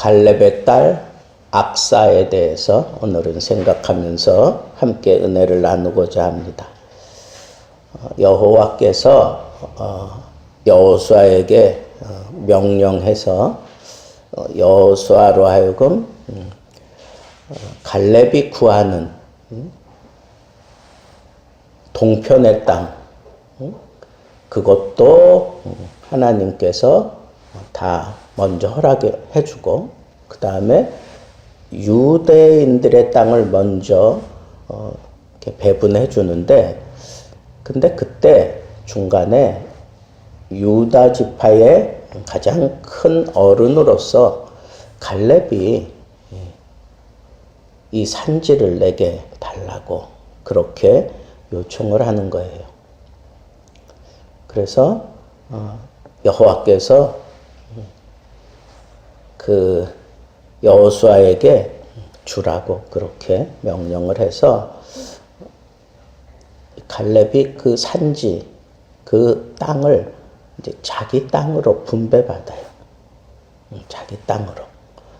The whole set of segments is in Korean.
갈렙의 딸 악사에 대해서 오늘은 생각하면서 함께 은혜를 나누고자 합니다. 여호와께서 여호수아에게 명령해서 여호수아로 하여금 갈렙이 구하는 동편의 땅, 그것도 하나님께서 다 먼저 허락해 주고, 그 다음에 유대인들의 땅을 먼저 이렇게 배분해 주는데, 근데 그때 중간에 유다 지파의 가장 큰 어른으로서 갈렙이 이 산지를 내게 달라고 그렇게 요청을 하는 거예요. 그래서 여호와께서 그 여호수아에게 주라고 그렇게 명령을 해서 갈렙이 그 산지, 그 땅을 이제 자기 땅으로 분배받아요. 자기 땅으로.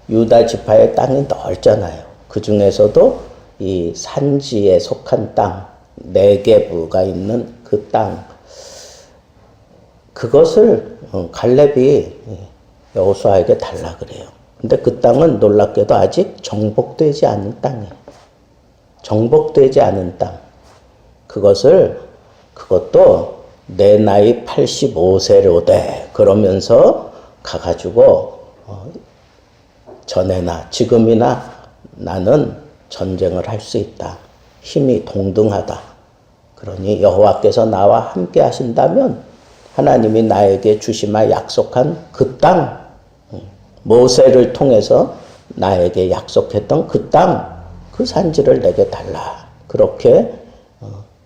유다 지파의 땅이 넓잖아요. 그 중에서도 이 산지에 속한 땅, 네게부가 있는 그 땅, 그것을 갈렙이 여호수아에게 달라 그래요. 근데 그 땅은 놀랍게도 아직 정복되지 않은 땅이에요. 정복되지 않은 땅. 그것도 내 나이 85세로 돼. 그러면서 가가지고 전에나 지금이나 나는 전쟁을 할 수 있다. 힘이 동등하다. 그러니 여호와께서 나와 함께 하신다면 하나님이 나에게 주시마 약속한 그 땅, 모세를 통해서 나에게 약속했던 그 땅, 그 산지를 내게 달라. 그렇게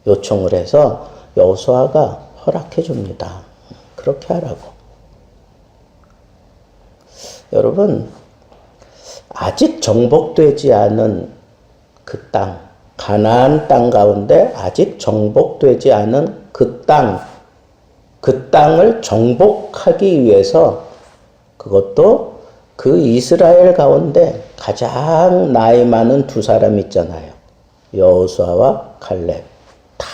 요청을 해서 여호수아가 허락해 줍니다. 그렇게 하라고. 여러분, 아직 정복되지 않은 그 땅, 가나안 땅 가운데 아직 정복되지 않은 그 땅을 정복하기 위해서, 그것도 그 이스라엘 가운데 가장 나이 많은 두 사람 있잖아요. 여호수아와 갈렙. 다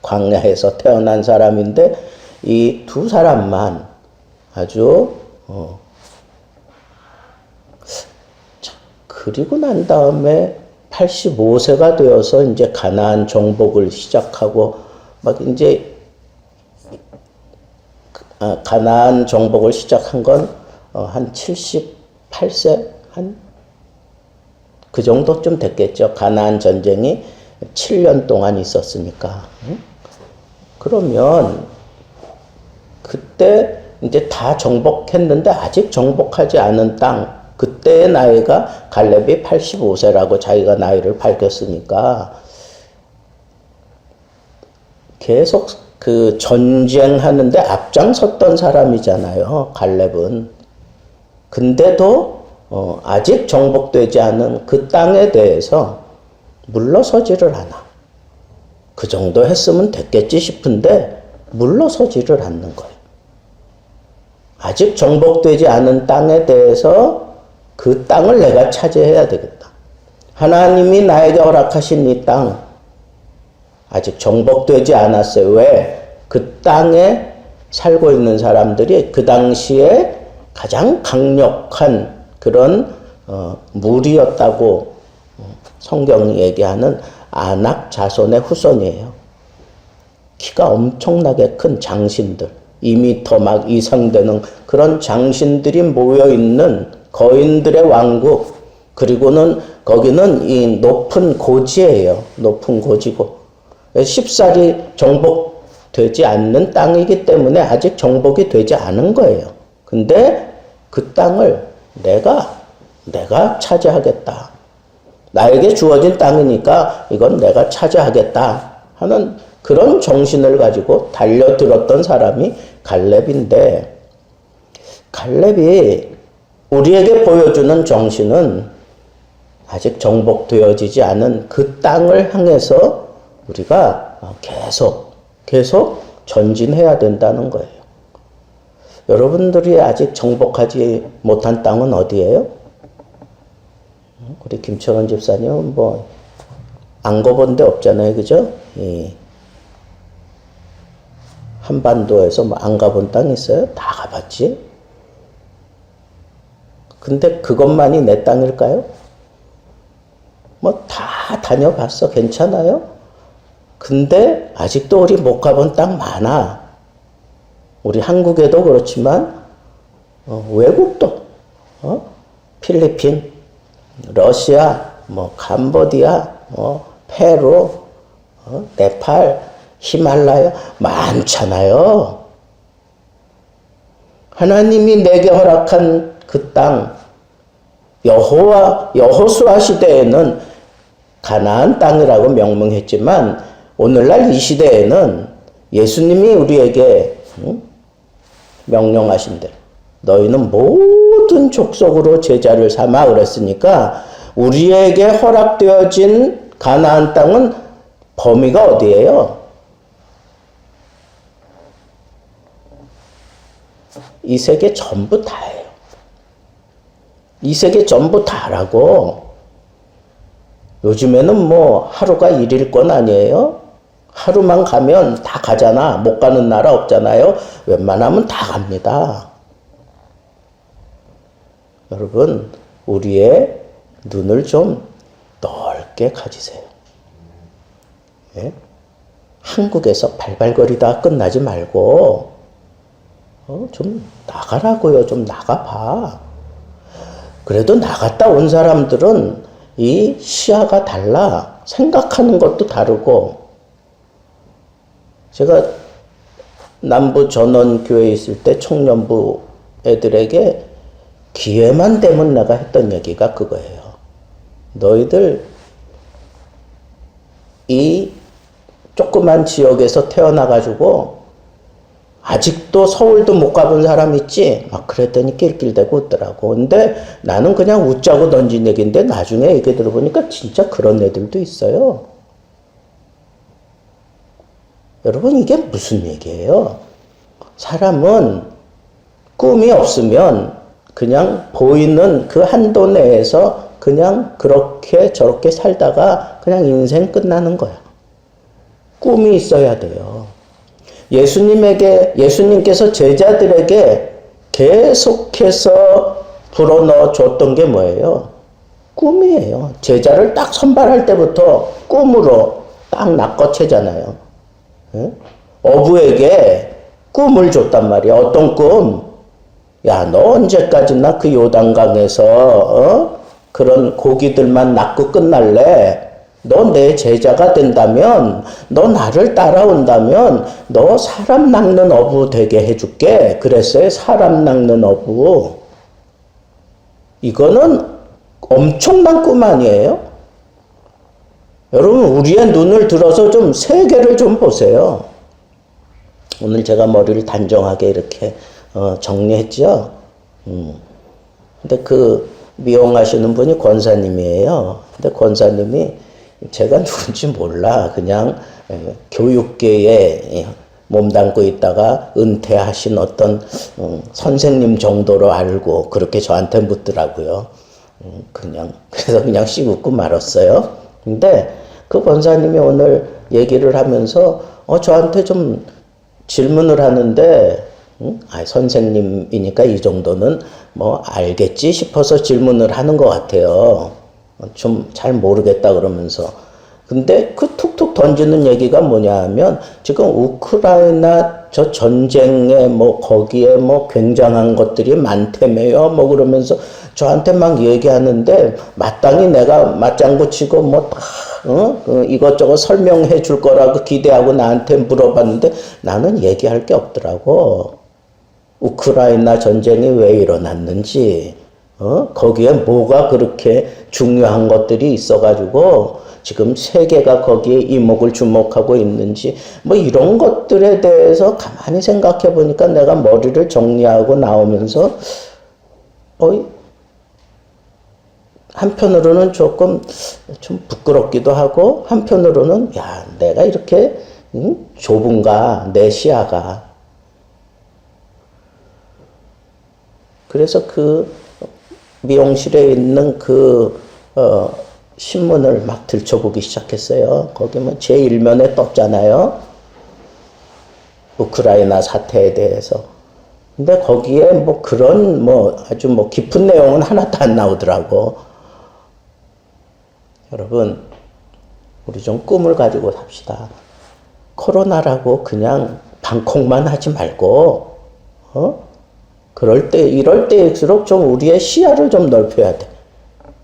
광야에서 태어난 사람인데 이 두 사람만 아주 그리고 난 다음에 85세가 되어서 이제 가나안 정복을 시작하고 막 이제 가나안 정복을 시작한 건 한 78세 한 그 정도쯤 됐겠죠. 가나안 전쟁이 7년 동안 있었으니까. 그러면 그때 이제 다 정복했는데 아직 정복하지 않은 땅, 그때의 나이가 갈렙이 85세라고 자기가 나이를 밝혔으니까 계속 그 전쟁하는데 앞장섰던 사람이잖아요, 갈렙은. 근데도 아직 정복되지 않은 그 땅에 대해서 물러서지를 않아. 그 정도 했으면 됐겠지 싶은데 물러서지를 않는 거예요. 아직 정복되지 않은 땅에 대해서 그 땅을 내가 차지해야 되겠다. 하나님이 나에게 허락하신 이 땅, 아직 정복되지 않았어요. 왜? 그 땅에 살고 있는 사람들이 그 당시에 가장 강력한 그런 무리였다고 성경이 얘기하는 아낙 자손의 후손이에요. 키가 엄청나게 큰 장신들, 2m 막 이상 되는 그런 장신들이 모여있는 거인들의 왕국, 그리고는 거기는 이 높은 고지예요. 높은 고지고. 쉽사리 정복되지 않는 땅이기 때문에 아직 정복이 되지 않은 거예요. 근데 그 땅을 내가 차지하겠다. 나에게 주어진 땅이니까 이건 내가 차지하겠다 하는 그런 정신을 가지고 달려들었던 사람이 갈렙인데, 갈렙이 우리에게 보여주는 정신은 아직 정복되어지지 않은 그 땅을 향해서 우리가 계속 전진해야 된다는 거예요. 여러분들이 아직 정복하지 못한 땅은 어디예요? 우리 김철원 집사님은 뭐 안 가본 데 없잖아요, 그죠? 한반도에서 뭐 안 가본 땅 있어요? 다 가봤지. 근데 그것만이 내 땅일까요? 뭐 다 다녀봤어. 괜찮아요? 근데 아직도 우리 못 가본 땅 많아. 우리 한국에도 그렇지만 외국도 필리핀, 러시아, 뭐 캄보디아, 페루, 네팔, 히말라야 많잖아요. 하나님이 내게 허락한 그 땅, 여호수아 시대에는 가나안 땅이라고 명명했지만 오늘날 이 시대에는 예수님이 우리에게 명령하신 대로 너희는 모든 족속으로 제자를 삼아 그랬으니까 우리에게 허락되어진 가나안 땅은 범위가 어디예요? 이 세계 전부 다예요. 이 세계 전부 다라고. 요즘에는 뭐 하루가 일일권 아니에요? 하루만 가면 다 가잖아. 못 가는 나라 없잖아요. 웬만하면 다 갑니다. 여러분, 우리의 눈을 좀 넓게 가지세요. 예? 한국에서 발발거리다 끝나지 말고 좀 나가라고요. 좀 나가봐. 그래도 나갔다 온 사람들은 이 시야가 달라. 생각하는 것도 다르고. 제가 남부 전원교회에 있을 때 청년부 애들에게 기회만 되면 내가 했던 얘기가 그거예요. 너희들 이 조그만 지역에서 태어나가지고 아직도 서울도 못 가본 사람 있지? 막 그랬더니 낄낄대고 웃더라고. 근데 나는 그냥 웃자고 던진 얘기인데 나중에 얘기 들어보니까 진짜 그런 애들도 있어요. 여러분, 이게 무슨 얘기예요? 사람은 꿈이 없으면 그냥 보이는 그 한도 내에서 그냥 그렇게 저렇게 살다가 그냥 인생 끝나는 거야. 꿈이 있어야 돼요. 예수님께서 제자들에게 계속해서 불어넣어 줬던 게 뭐예요? 꿈이에요. 제자를 딱 선발할 때부터 꿈으로 딱 낚아채잖아요. 예? 어부에게 꿈을 줬단 말이야. 어떤 꿈? 야, 너 언제까지나 그 요단강에서 그런 고기들만 낚고 끝날래? 너 내 제자가 된다면, 너 나를 따라온다면 너 사람 낚는 어부 되게 해줄게. 그랬어요. 사람 낚는 어부. 이거는 엄청난 꿈 아니에요? 여러분, 우리의 눈을 들어서 좀 세계를 좀 보세요. 오늘 제가 머리를 단정하게 이렇게 정리했죠. 근데 그 미용하시는 분이 권사님이에요. 근데 권사님이 제가 누군지 몰라. 그냥 교육계에 몸담고 있다가 은퇴하신 어떤 선생님 정도로 알고 그렇게 저한테 묻더라고요. 그래서 그냥 씹고 말았어요. 근데 그 권사님이 오늘 얘기를 하면서 저한테 좀 질문을 하는데 선생님이니까 이 정도는 뭐 알겠지 싶어서 질문을 하는 것 같아요. 좀 잘 모르겠다 그러면서. 근데 그 툭툭 던지는 얘기가 뭐냐 하면 지금 우크라이나 저 전쟁에 뭐 거기에 뭐 굉장한 것들이 많다며요. 뭐 그러면서 저한테 막 얘기하는데 마땅히 내가 맞장구 치고 뭐 이것저것 설명해 줄 거라고 기대하고 나한테 물어봤는데 나는 얘기할 게 없더라고. 우크라이나 전쟁이 왜 일어났는지, 거기에 뭐가 그렇게 중요한 것들이 있어가지고 지금 세계가 거기에 이목을 주목하고 있는지, 뭐 이런 것들에 대해서 가만히 생각해 보니까 내가 머리를 정리하고 나오면서, 한편으로는 조금 좀 부끄럽기도 하고, 한편으로는, 야, 내가 이렇게, 좁은가, 내 시야가. 그래서 그 미용실에 있는 그 신문을 막 들춰보기 시작했어요. 거기 뭐 제1면에 떴잖아요. 우크라이나 사태에 대해서. 근데 거기에 뭐 그런 뭐 아주 뭐 깊은 내용은 하나도 안 나오더라고. 여러분, 우리 좀 꿈을 가지고 삽시다. 코로나라고 그냥 방콕만 하지 말고, 이럴 때일수록 좀 우리의 시야를 좀 넓혀야 돼.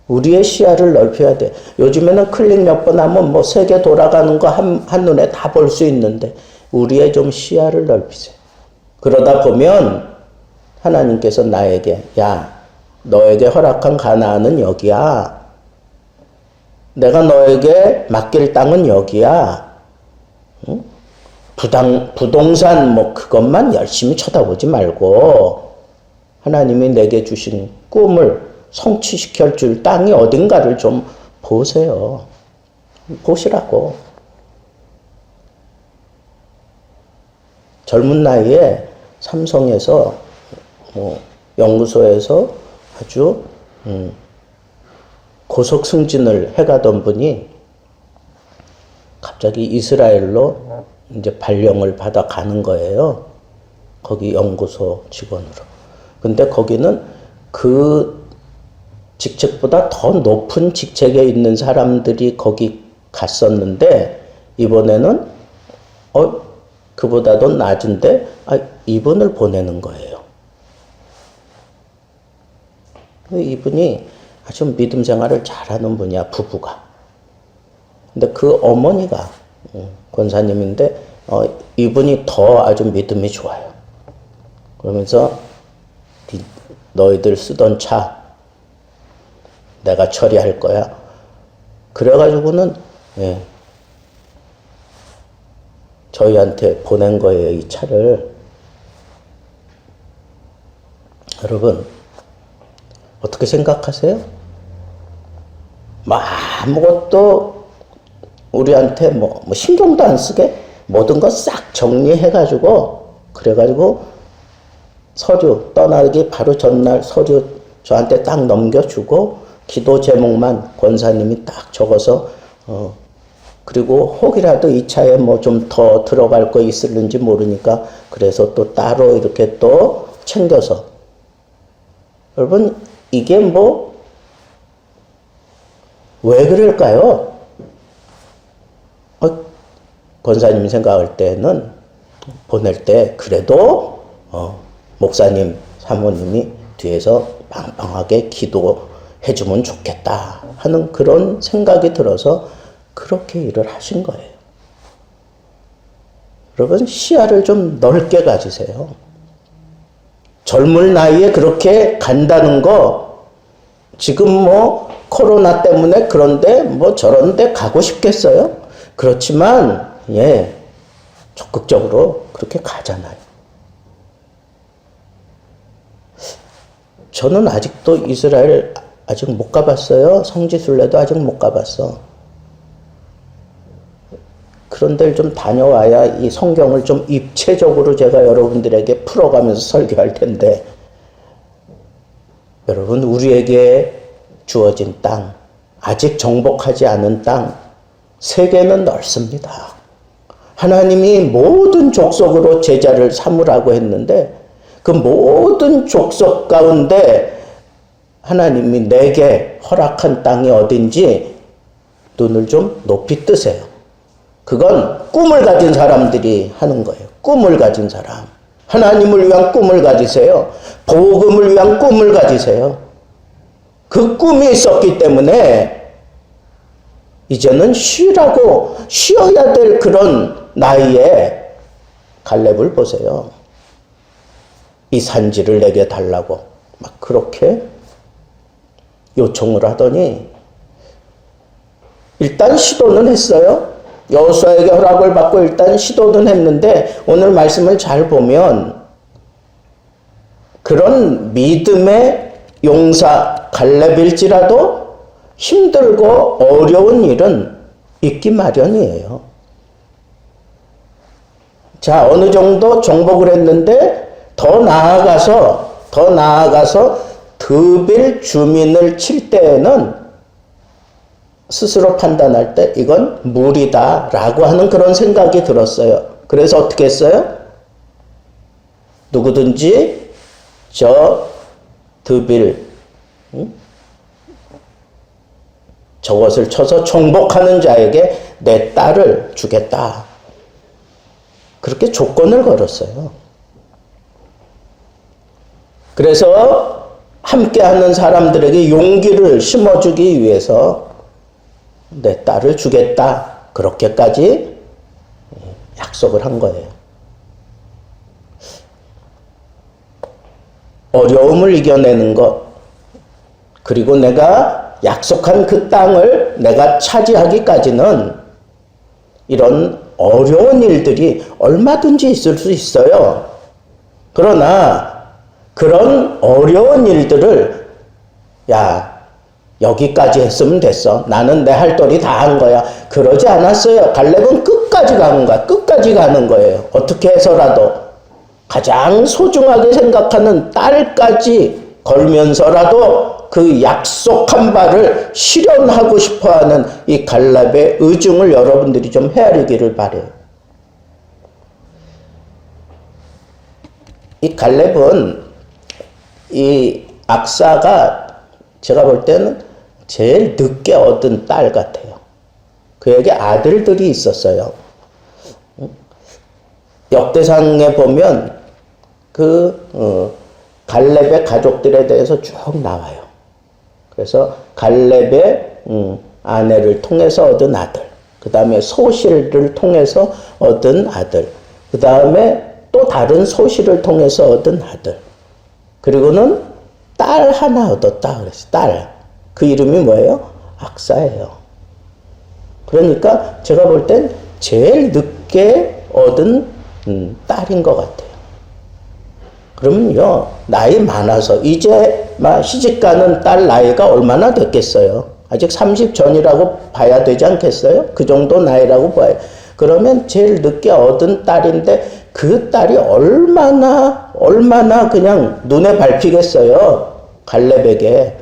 우리의 시야를 넓혀야 돼. 요즘에는 클릭 몇 번 하면 뭐 세계 돌아가는 거 한눈에 다 볼 수 있는데, 우리의 좀 시야를 넓히세요. 그러다 보면 하나님께서 나에게, 야, 너에게 허락한 가나안은 여기야. 내가 너에게 맡길 땅은 여기야. 응? 부동산 뭐 그것만 열심히 쳐다보지 말고 하나님이 내게 주신 꿈을 성취시켜 줄 땅이 어딘가를 좀 보세요. 보시라고. 젊은 나이에 삼성에서 연구소에서 아주 고속 승진을 해가던 분이 갑자기 이스라엘로 이제 발령을 받아 가는 거예요. 거기 연구소 직원으로. 근데 거기는 그 직책보다 더 높은 직책에 있는 사람들이 거기 갔었는데, 이번에는 그보다도 낮은데 이분을 보내는 거예요. 이분이 아주 믿음 생활을 잘하는 분이야, 부부가. 근데 그 어머니가 권사님인데 이분이 더 아주 믿음이 좋아요. 그러면서 너희들 쓰던 차 내가 처리할 거야. 그래가지고는 저희한테 보낸 거예요, 이 차를. 여러분, 어떻게 생각하세요? 아무것도 우리한테 뭐 신경도 안 쓰게 모든 거 싹 정리해가지고, 그래가지고 서류 떠나기 바로 전날 서류 저한테 딱 넘겨주고, 기도 제목만 권사님이 딱 적어서 그리고 혹이라도 이 차에 뭐 좀 더 들어갈 거 있을는지 모르니까 그래서 또 따로 이렇게 또 챙겨서. 여러분, 이게 왜 그럴까요? 권사님이 생각할 때는 보낼 때 그래도 목사님, 사모님이 뒤에서 빵빵하게 기도해주면 좋겠다 하는 그런 생각이 들어서 그렇게 일을 하신 거예요. 여러분, 시야를 좀 넓게 가지세요. 젊은 나이에 그렇게 간다는 거, 지금 코로나 때문에 그런데 저런데 가고 싶겠어요? 그렇지만, 적극적으로 그렇게 가잖아요. 저는 아직도 이스라엘 아직 못 가봤어요. 성지순례도 아직 못 가봤어. 그런 데를 좀 다녀와야 이 성경을 좀 입체적으로 제가 여러분들에게 풀어가면서 설교할 텐데, 여러분, 우리에게 주어진 땅, 아직 정복하지 않은 땅, 세계는 넓습니다. 하나님이 모든 족속으로 제자를 삼으라고 했는데, 그 모든 족속 가운데 하나님이 내게 허락한 땅이 어딘지 눈을 좀 높이 뜨세요. 그건 꿈을 가진 사람들이 하는 거예요. 꿈을 가진 사람. 하나님을 위한 꿈을 가지세요. 복음을 위한 꿈을 가지세요. 그 꿈이 있었기 때문에 이제는 쉬어야 될 그런 나이에 갈렙을 보세요. 이 산지를 내게 달라고 막 그렇게 요청을 하더니 일단 시도는 했어요. 여호수아에게 허락을 받고 일단 시도는 했는데, 오늘 말씀을 잘 보면 그런 믿음의 용사 갈렙일지라도 힘들고 어려운 일은 있기 마련이에요. 자, 어느 정도 정복을 했는데 더 나아가서 드빌 주민을 칠 때에는 스스로 판단할 때 이건 무리다라고 하는 그런 생각이 들었어요. 그래서 어떻게 했어요? 누구든지 저 드빌 저것을 쳐서 정복하는 자에게 내 딸을 주겠다. 그렇게 조건을 걸었어요. 그래서 함께하는 사람들에게 용기를 심어주기 위해서 내 딸을 주겠다. 그렇게까지 약속을 한 거예요. 어려움을 이겨내는 것, 그리고 내가 약속한 그 땅을 내가 차지하기까지는 이런 어려운 일들이 얼마든지 있을 수 있어요. 그러나 그런 어려운 일들을 여기까지 했으면 됐어. 나는 내 할 도리 다 한 거야. 그러지 않았어요. 갈렙은 끝까지 가는 거야. 끝까지 가는 거예요. 어떻게 해서라도 가장 소중하게 생각하는 딸까지 걸면서라도 그 약속한 바를 실현하고 싶어하는 이 갈렙의 의중을 여러분들이 좀 헤아리기를 바래요. 이 갈렙은 이 악사가 제가 볼 때는 제일 늦게 얻은 딸 같아요. 그에게 아들들이 있었어요. 역대상에 보면 갈렙의 가족들에 대해서 쭉 나와요. 그래서 갈렙의 아내를 통해서 얻은 아들, 그 다음에 소실을 통해서 얻은 아들, 그 다음에 또 다른 소실을 통해서 얻은 아들, 그리고는 딸 하나 얻었다 그랬어요. 딸. 그 이름이 뭐예요? 악사예요. 그러니까 제가 볼 땐 제일 늦게 얻은 딸인 것 같아요. 그러면요, 나이 많아서 이제 막 시집가는 딸 나이가 얼마나 됐겠어요? 아직 30 전이라고 봐야 되지 않겠어요? 그 정도 나이라고 봐요. 그러면 제일 늦게 얻은 딸인데 그 딸이 얼마나 그냥 눈에 밟히겠어요? 갈렙에게.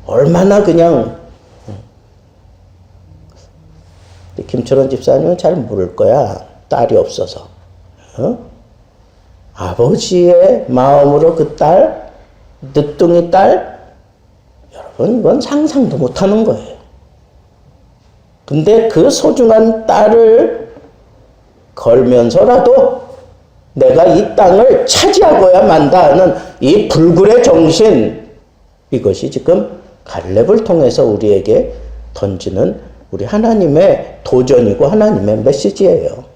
얼마나 그냥. 김철원 집사님은 잘 모를 거야. 딸이 없어서. 아버지의 마음으로 그 딸, 늦둥이 딸, 여러분 이건 상상도 못하는 거예요. 근데 그 소중한 딸을 걸면서라도 내가 이 땅을 차지하고야 만다 하는 이 불굴의 정신, 이것이 지금 갈렙을 통해서 우리에게 던지는 우리 하나님의 도전이고 하나님의 메시지예요.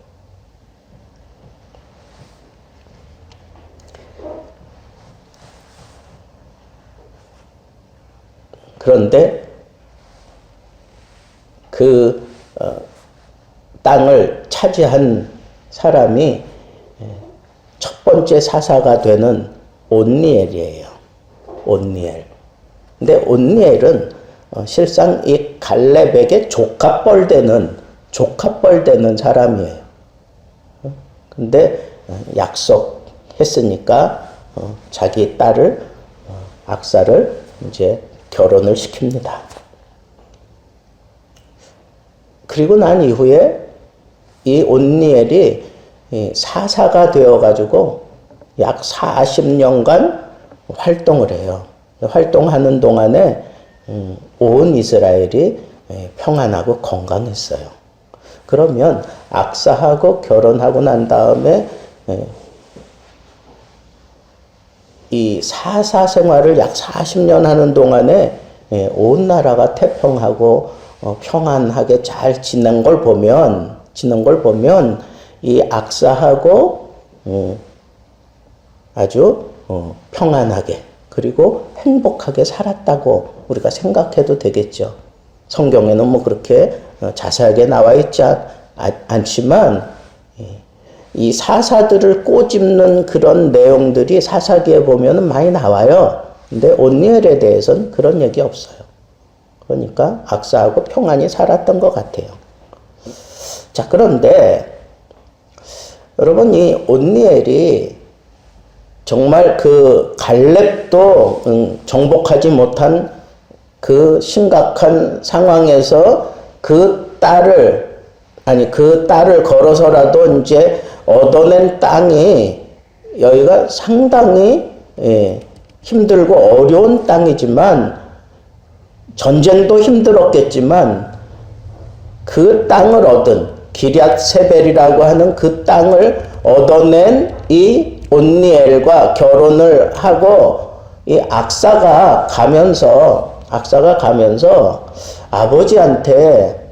그런데 그 땅을 차지한 사람이 첫 번째 사사가 되는 온니엘이에요. 온니엘. 근데 온니엘은 실상 이 갈렙에게 조카뻘 되는 사람이에요. 근데 약속했으니까 자기 딸을 악사를 이제 결혼을 시킵니다. 그리고 난 이후에 이 온니엘이 사사가 되어가지고 약 40년간 활동을 해요. 활동하는 동안에 온 이스라엘이 평안하고 건강했어요. 그러면 악사하고 결혼하고 난 다음에 이 사사 생활을 약 40년 하는 동안에 온 나라가 태평하고 평안하게 잘 지낸 걸 보면 이 악사하고 아주 평안하게 그리고 행복하게 살았다고 우리가 생각해도 되겠죠. 성경에는 뭐 그렇게 자세하게 나와 있지 않지만 이 사사들을 꼬집는 그런 내용들이 사사기에 보면 많이 나와요. 근데 온니엘에 대해서는 그런 얘기 없어요. 그러니까 악사하고 평안히 살았던 것 같아요. 자, 그런데 여러분 이 온니엘이 정말 그 갈렙도 정복하지 못한 그 심각한 상황에서 그 딸을 걸어서라도 이제 얻어낸 땅이 여기가 상당히 힘들고 어려운 땅이지만 전쟁도 힘들었겠지만 그 땅을 얻은 기럇 세벨이라고 하는 그 땅을 얻어낸 이 온니엘과 결혼을 하고 이 악사가 가면서 아버지한테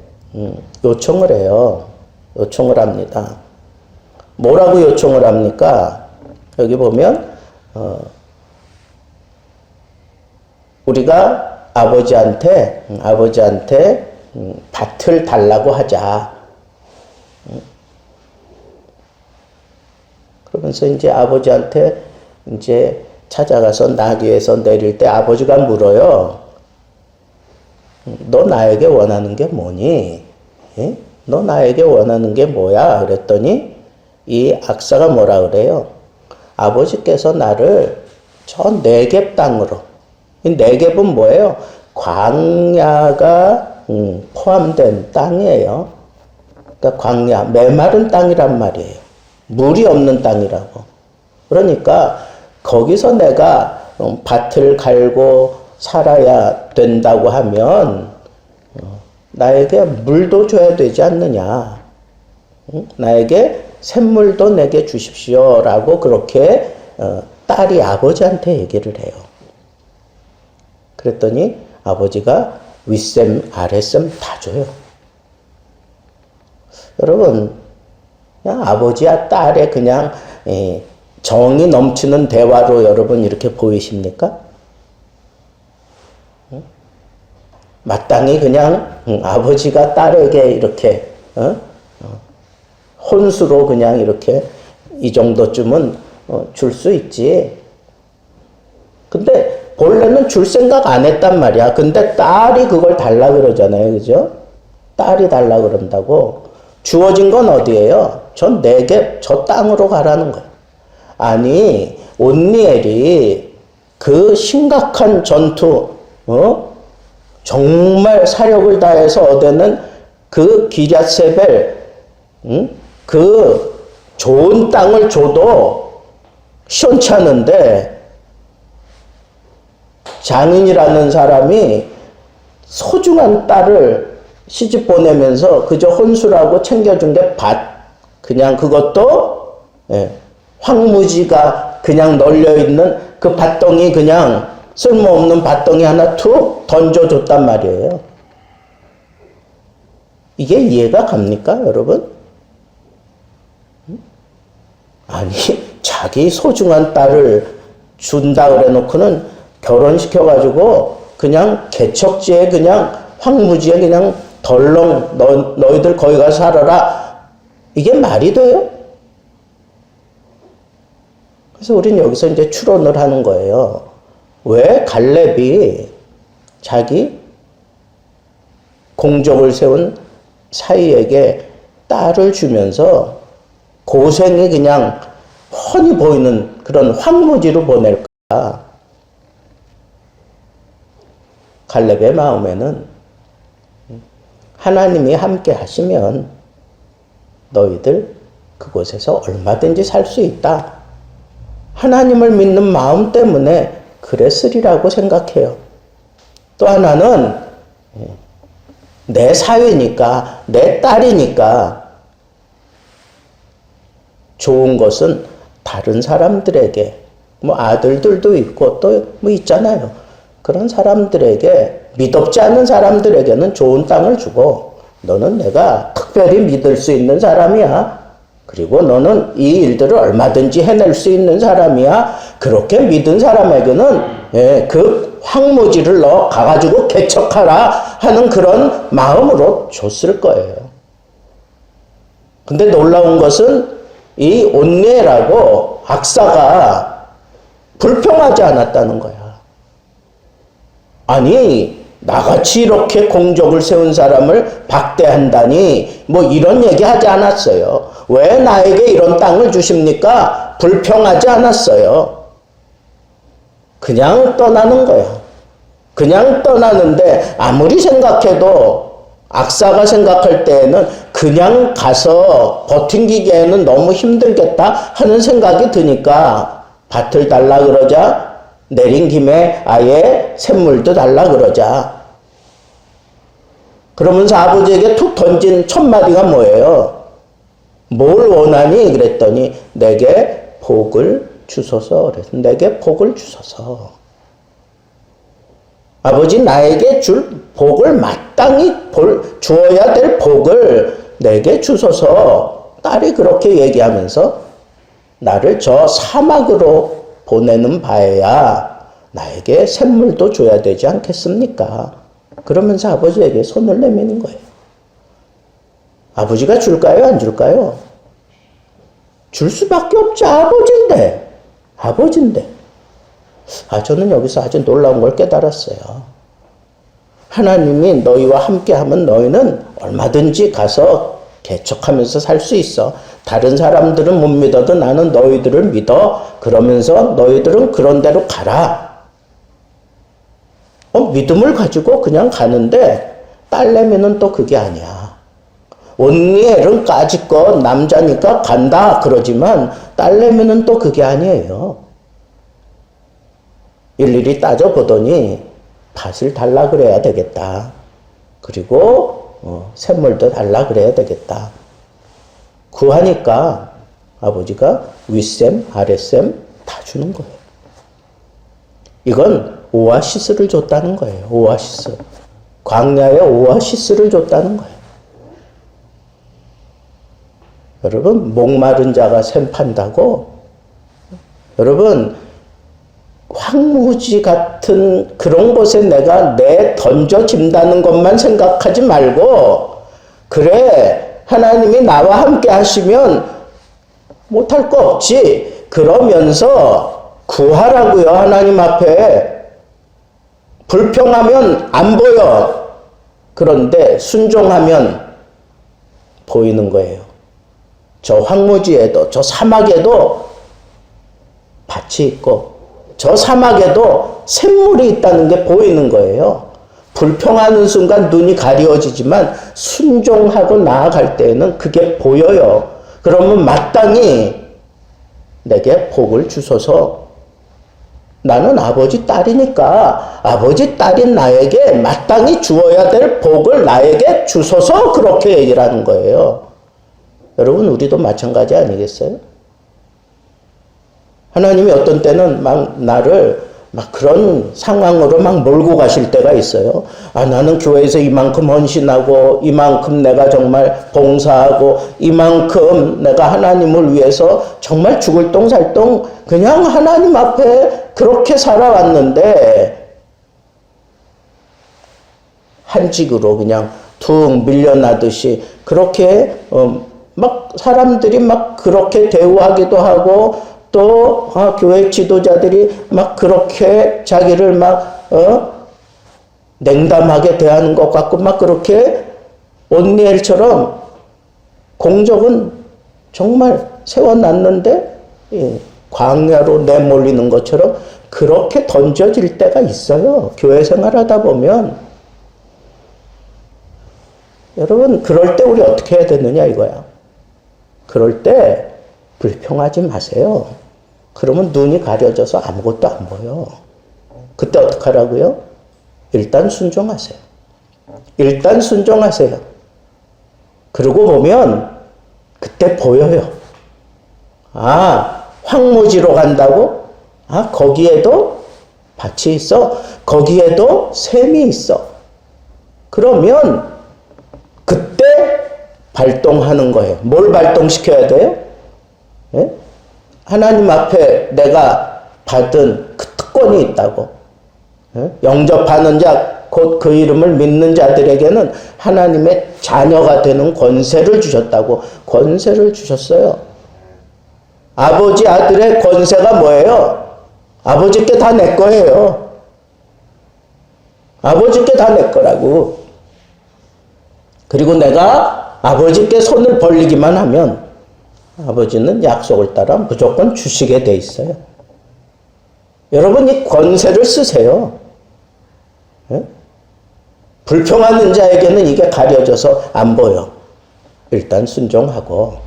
요청을 해요. 요청을 합니다. 뭐라고 요청을 합니까? 여기 보면 우리가 아버지한테 밭을 달라고 하자. 그러면서 이제 아버지한테 이제 찾아가서 나귀에서 내릴 때 아버지가 물어요. 너 나에게 원하는 게 뭐니? 예? 너 나에게 원하는 게 뭐야? 그랬더니 이 악사가 뭐라 그래요? 아버지께서 나를 저 네겝 땅으로. 이 네겝은 뭐예요? 광야가 포함된 땅이에요. 그러니까 광야, 메마른 땅이란 말이에요. 물이 없는 땅이라고. 그러니까 거기서 내가 밭을 갈고 살아야 된다고 하면 나에게 물도 줘야 되지 않느냐. 나에게 샘물도 내게 주십시오라고 그렇게 딸이 아버지한테 얘기를 해요. 그랬더니 아버지가 윗샘 아랫샘 다 줘요. 여러분, 그냥 아버지와 딸의 그냥 정이 넘치는 대화로 여러분 이렇게 보이십니까? 마땅히 그냥 아버지가 딸에게 이렇게 혼수로 그냥 이렇게 이 정도쯤은 줄 수 있지. 근데 본래는 줄 생각 안 했단 말이야. 근데 딸이 그걸 달라 그러잖아요. 그죠? 딸이 달라 그런다고. 주어진 건 어디예요? 저 네겝, 저 땅으로 가라는 거야. 아니, 온니엘이 그 심각한 전투, 정말 사력을 다해서 얻어낸 그 기럇세벨, 그 좋은 땅을 줘도 시원찮은데 장인이라는 사람이 소중한 딸을 시집 보내면서 그저 혼수라고 챙겨준 게 밭. 그냥 그것도 황무지가 그냥 널려있는 그 밭덩이 그냥 쓸모없는 밭덩이 하나 툭 던져줬단 말이에요. 이게 이해가 갑니까, 여러분? 아니, 자기 소중한 딸을 준다 그래 놓고는 결혼시켜가지고 그냥 개척지에 그냥 황무지에 그냥 덜렁 너희들 거기 가서 살아라. 이게 말이 돼요? 그래서 우린 여기서 이제 추론을 하는 거예요. 왜 갈렙이 자기 공적을 세운 사이에게 딸을 주면서 고생이 그냥 훤히 보이는 그런 황무지로 보낼까? 갈렙의 마음에는 하나님이 함께 하시면 너희들 그곳에서 얼마든지 살 수 있다. 하나님을 믿는 마음 때문에 그랬으리라고 생각해요. 또 하나는 내 사위니까, 내 딸이니까 좋은 것은 다른 사람들에게, 뭐 아들들도 있고 또 뭐 있잖아요. 그런 사람들에게, 믿업지 않은 사람들에게는 좋은 땅을 주고 너는 내가 특별히 믿을 수 있는 사람이야. 그리고 너는 이 일들을 얼마든지 해낼 수 있는 사람이야. 그렇게 믿은 사람에게는 그 황무지를 너 가가지고 개척하라 하는 그런 마음으로 줬을 거예요. 근데 놀라운 것은 이 온니엘하고 악사가 불평하지 않았다는 거야. 아니, 나같이 이렇게 공적을 세운 사람을 박대한다니 뭐 이런 얘기 하지 않았어요. 왜 나에게 이런 땅을 주십니까? 불평하지 않았어요. 그냥 떠나는 거야. 그냥 떠나는데 아무리 생각해도 악사가 생각할 때에는 그냥 가서 버팅기기에는 너무 힘들겠다 하는 생각이 드니까 밭을 달라 그러자 내린 김에 아예 샘물도 달라 그러자. 그러면서 아버지에게 툭 던진 첫 마디가 뭐예요? 뭘 원하니? 그랬더니 내게 복을 주소서. 그래서 내게 복을 주소서. 아버지 나에게 줄 복을 마땅히 주어야 될 복을 내게 주소서. 딸이 그렇게 얘기하면서 나를 저 사막으로 보내는 바에야 나에게 샘물도 줘야 되지 않겠습니까? 그러면서 아버지에게 손을 내미는 거예요. 아버지가 줄까요? 안 줄까요? 줄 수밖에 없죠. 아버지인데. 저는 여기서 아주 놀라운 걸 깨달았어요. 하나님이 너희와 함께하면 너희는 얼마든지 가서 개척하면서 살 수 있어. 다른 사람들은 못 믿어도 나는 너희들을 믿어. 그러면서 너희들은 그런 대로 가라. 믿음을 가지고 그냥 가는데 딸내미는 또 그게 아니야. 언니엘은 까짓것 남자니까 간다 그러지만 딸내미는 또 그게 아니에요. 일일이 따져보더니 밭을 달라 그래야 되겠다. 그리고 샘물도 달라 그래야 되겠다. 구하니까 아버지가 윗샘 아랫샘 다 주는 거예요. 이건 오아시스를 줬다는 거예요. 오아시스. 광야의 오아시스를 줬다는 거예요. 여러분, 목마른 자가 샘 판다고? 여러분, 황무지 같은 그런 곳에 내가 던져진다는 것만 생각하지 말고, 그래, 하나님이 나와 함께 하시면 못할 거 없지. 그러면서 구하라고요, 하나님 앞에. 불평하면 안 보여. 그런데 순종하면 보이는 거예요. 저 황무지에도, 저 사막에도 밭이 있고, 저 사막에도 샘물이 있다는 게 보이는 거예요. 불평하는 순간 눈이 가려지지만 순종하고 나아갈 때에는 그게 보여요. 그러면 마땅히 내게 복을 주소서. 나는 아버지 딸이니까 아버지 딸인 나에게 마땅히 주어야 될 복을 나에게 주소서. 그렇게 얘기를 하는 거예요. 여러분, 우리도 마찬가지 아니겠어요? 하나님이 어떤 때는 나를 그런 상황으로 몰고 가실 때가 있어요. 나는 교회에서 이만큼 헌신하고, 이만큼 내가 정말 봉사하고, 이만큼 내가 하나님을 위해서 정말 죽을 똥 살 똥 그냥 하나님 앞에 그렇게 살아왔는데, 한직으로 그냥 툭 밀려나듯이 그렇게 사람들이 그렇게 대우하기도 하고, 또 교회 지도자들이 그렇게 자기를 냉담하게 대하는 것 같고 그렇게 온니엘처럼 공적은 정말 세워놨는데 광야로 내몰리는 것처럼 그렇게 던져질 때가 있어요. 교회 생활하다 보면. 여러분, 그럴 때 우리 어떻게 해야 되느냐 이거야. 그럴 때 불평하지 마세요. 그러면 눈이 가려져서 아무것도 안 보여. 그때 어떡하라고요? 일단 순종하세요. 일단 순종하세요. 그러고 보면 그때 보여요. 황무지로 간다고? 거기에도 밭이 있어. 거기에도 샘이 있어. 그러면 그때 발동하는 거예요. 뭘 발동시켜야 돼요? 예? 하나님 앞에 내가 받은 그 특권이 있다고. 예? 영접하는 자, 곧 그 이름을 믿는 자들에게는 하나님의 자녀가 되는 권세를 주셨다고. 권세를 주셨어요. 아버지 아들의 권세가 뭐예요? 아버지께 다 내 거예요. 아버지께 다 내 거라고. 그리고 내가 아버지께 손을 벌리기만 하면 아버지는 약속을 따라 무조건 주시게 돼 있어요. 여러분, 이 권세를 쓰세요. 예? 불평하는 자에게는 이게 가려져서 안 보여. 일단 순종하고,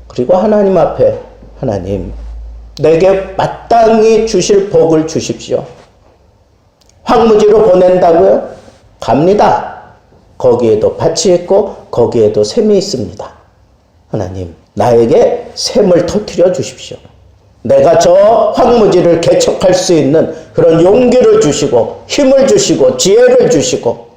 그리고 하나님 앞에, 하나님, 내게 마땅히 주실 복을 주십시오. 황무지로 보낸다고요? 갑니다. 거기에도 밭이 있고 거기에도 샘이 있습니다. 하나님, 나에게 샘을 터뜨려 주십시오. 내가 저 황무지를 개척할 수 있는 그런 용기를 주시고 힘을 주시고 지혜를 주시고,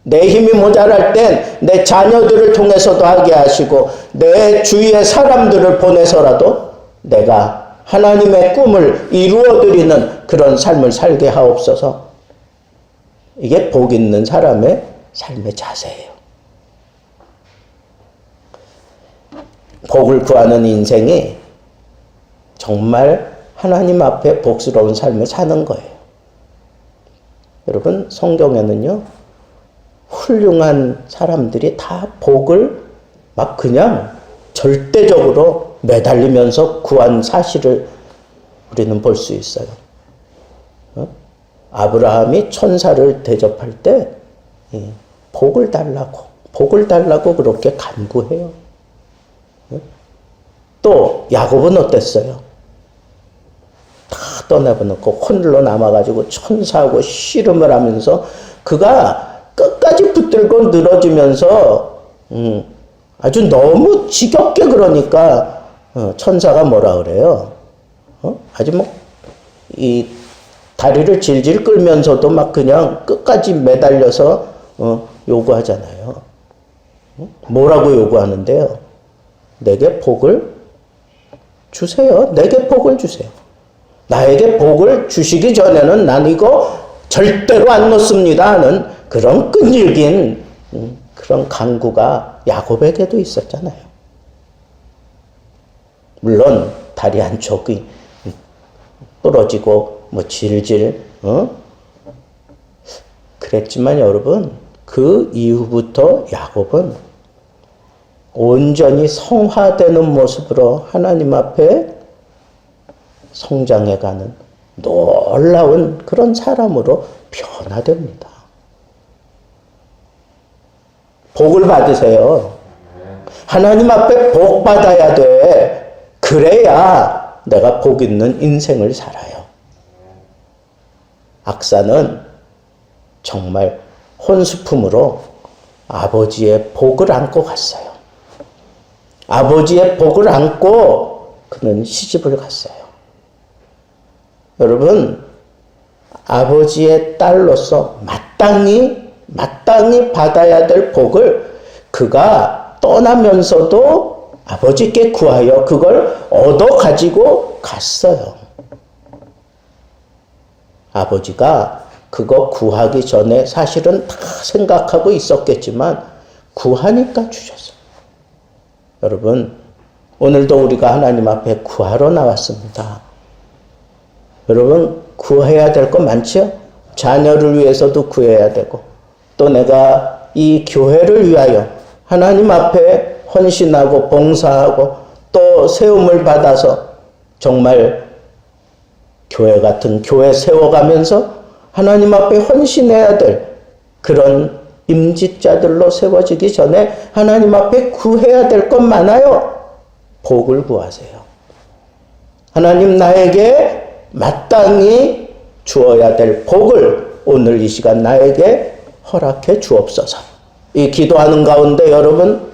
내 힘이 모자랄 땐 내 자녀들을 통해서도 하게 하시고 내 주위의 사람들을 보내서라도 내가 하나님의 꿈을 이루어드리는 그런 삶을 살게 하옵소서. 이게 복 있는 사람의 삶의 자세예요. 복을 구하는 인생이 정말 하나님 앞에 복스러운 삶을 사는 거예요. 여러분, 성경에는요, 훌륭한 사람들이 다 복을 막 그냥 절대적으로 매달리면서 구한 사실을 우리는 볼 수 있어요. 아브라함이 천사를 대접할 때 복을 달라고 그렇게 간구해요. 또 야곱은 어땠어요? 다 떠나보놓고 홀로 남아가지고 천사하고 씨름을 하면서 그가 끝까지 붙들고 늘어지면서 아주 너무 지겹게, 그러니까 천사가 뭐라 그래요? 아주 뭐 이 다리를 질질 끌면서도 막 그냥 끝까지 매달려서 요구하잖아요. 뭐라고 요구하는데요? 내게 복을 주세요. 내게 복을 주세요. 나에게 복을 주시기 전에는 난 이거 절대로 안 놓습니다 하는 그런 끈질긴 그런 간구가 야곱에게도 있었잖아요. 물론 다리 한쪽이 부러지고 뭐 질질 그랬지만 여러분, 그 이후부터 야곱은 온전히 성화되는 모습으로 하나님 앞에 성장해가는 놀라운 그런 사람으로 변화됩니다. 복을 받으세요. 하나님 앞에 복 받아야 돼. 그래야 내가 복 있는 인생을 살아요. 악사는 정말 혼수품으로 아버지의 복을 안고 갔어요. 아버지의 복을 안고 그는 시집을 갔어요. 여러분, 아버지의 딸로서 마땅히 받아야 될 복을 그가 떠나면서도 아버지께 구하여 그걸 얻어 가지고 갔어요. 아버지가 그거 구하기 전에 사실은 다 생각하고 있었겠지만 구하니까 주셨어요. 여러분, 오늘도 우리가 하나님 앞에 구하러 나왔습니다. 여러분, 구해야 될 거 많죠? 자녀를 위해서도 구해야 되고, 또 내가 이 교회를 위하여 하나님 앞에 헌신하고 봉사하고 또 세움을 받아서 정말 교회 같은 교회 세워가면서 하나님 앞에 헌신해야 될 그런 임직자들로 세워지기 전에 하나님 앞에 구해야 될 것 많아요. 복을 구하세요. 하나님, 나에게 마땅히 주어야 될 복을 오늘 이 시간 나에게 허락해 주옵소서. 이 기도하는 가운데 여러분,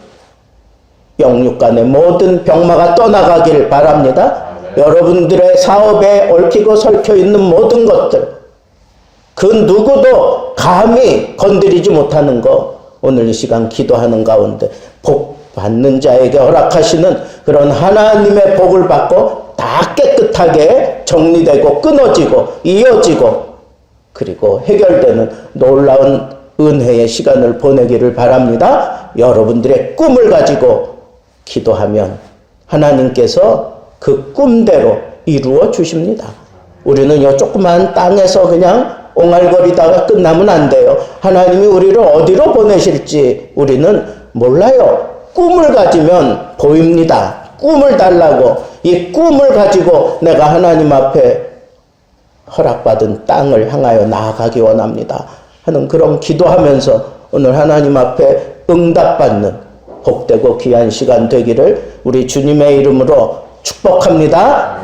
영육간의 모든 병마가 떠나가길 바랍니다. 여러분들의 사업에 얽히고 설켜 있는 모든 것들, 그 누구도 감히 건드리지 못하는 거, 오늘 이 시간 기도하는 가운데 복 받는 자에게 허락하시는 그런 하나님의 복을 받고 다 깨끗하게 정리되고 끊어지고 이어지고 그리고 해결되는 놀라운 은혜의 시간을 보내기를 바랍니다. 여러분들의 꿈을 가지고 기도하면 하나님께서 그 꿈대로 이루어 주십니다. 우리는 이 조그만 땅에서 그냥 옹알거리다가 끝나면 안 돼요. 하나님이 우리를 어디로 보내실지 우리는 몰라요. 꿈을 가지면 보입니다. 꿈을 달라고, 이 꿈을 가지고 내가 하나님 앞에 허락받은 땅을 향하여 나아가기 원합니다. 하는 그런 기도하면서 오늘 하나님 앞에 응답받는 복되고 귀한 시간 되기를 우리 주님의 이름으로 축복합니다.